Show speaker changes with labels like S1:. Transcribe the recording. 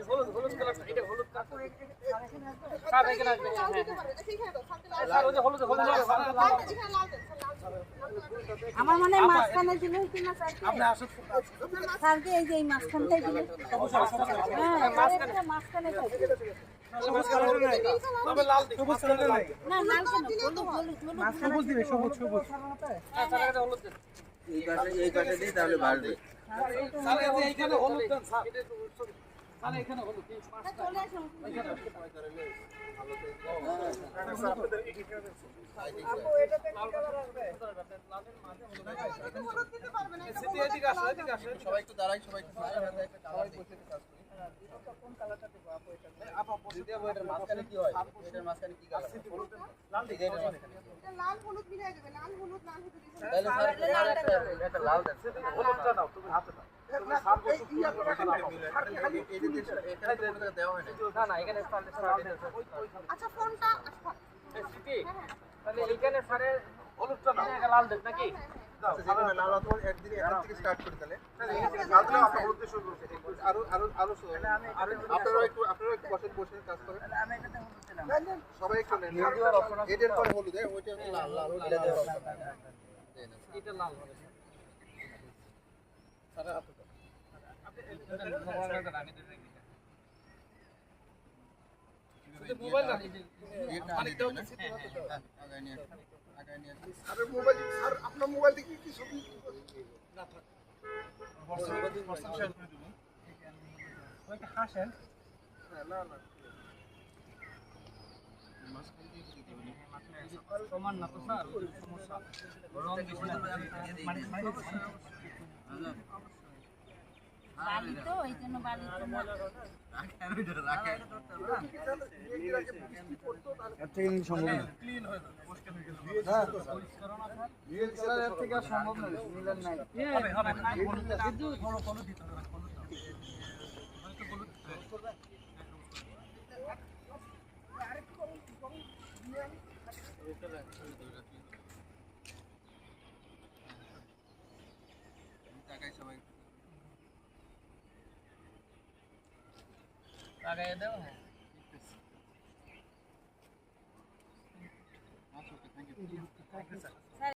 S1: হলুদ হলুদ কালারটা এটা হলুদ কালার স্যার এখানে আসবে স্যার ওই যে হলুদ হলুদ
S2: আমার মনে হয় মাঝখানে দিলে কিনা স্যার
S1: আপনি আসুন
S2: স্যারকে এই যে এই মাঝখানটাই দিলে হ্যাঁ মাঝখানে
S1: সবুজ কালার নাই তবে লাল দিই সবুজ কালার নাই
S2: না লাল কেন হলুদ হলুদ
S1: সবুজ দিবে সবুজ সবুজ হ্যাঁ স্যার এটা হলুদ দেন
S3: এই পাশে দিই তাহলে বাড়বে।
S1: স্যার এইখানে হলুদ দেন স্যার স্যার এখানে হলুদ
S2: চলে আসুন আপু এটাতে কি কালার আসবে
S1: লালের মাঝে হলুদ দিতে পারবেন না এদিকে আসো
S3: সবাই একটু দাঁড়াই, সবাই একটু দাঁড়াই, আমরা একটা কালার বসে কাজ করি।
S2: কোন কালারটা দেব আপু এটা
S1: আপা বসে
S3: দেবো, এটার মাঝখানে কি হয়? এটার মাঝখানে কি কালার?
S1: লাল দিকে
S3: এটার মাঝখানে।
S4: এটা লাল হলুদ মিলাই দেবে লাল হলুদ দিবে
S3: তাহলে স্যার এটা লাল দেন।
S1: হলুদটা দাও তুমি হাতে দাও তুমি সার বসে
S3: এখানে কোনো জায়গায় দেওয়া হয় না।
S1: না না এখানে স্যার লাল দেন
S4: আচ্ছা ফোনটা আচ্ছা
S1: সিটি তাহলে এইখানে স্যারে হলুদটা না লাল দেন নাকি
S3: আচ্ছা, যেখানে লাল অথবা একদিন এখান থেকে স্টার্ট করি তাহলে।
S1: লাল দিলে আমরা হলুদ দিয়ে শুরু করছি
S3: আরো আপনারা একটু বসে কাজ করেন।
S2: আমি এটাতে হলুদ দিলাম
S3: সবাই একটু নেন। এটার পরে হলুদ, ওইটা হচ্ছে লাল, লাল ওইটা দেওয়ার অপশন আছে।
S1: এটা লাল হবে স্যার আপনি মোবাইল না
S3: আগায় নিয়ে আসুন। আগায় নিয়ে আসুন। আরে মোবাইল, আর আপনার মোবাইল থেকে কি ছবি
S1: না থাক হোয়াটসঅ্যাপ শেয়ার করে দেব ওইটা হাসেন
S3: না না
S1: সমান না তো স্যার সমস্যা রং বেশি
S2: বালি তো এই জন্য বালি তো না
S1: ক্লিন হয়ে যাবে পরিষ্কার হয়ে গেল হ্যাঁ পরিষ্কার না স্যার রিয়েল কালার থেকে সম্ভব না মিলান নাই হবে হবে নাই বিদ্যুৎ হলুদ দিতে হবে হলুদ দাও হয়তো হলুদ করবে লাগাই দাও হ্যাঁ
S3: আচ্ছা, thank you.
S1: Thank you sir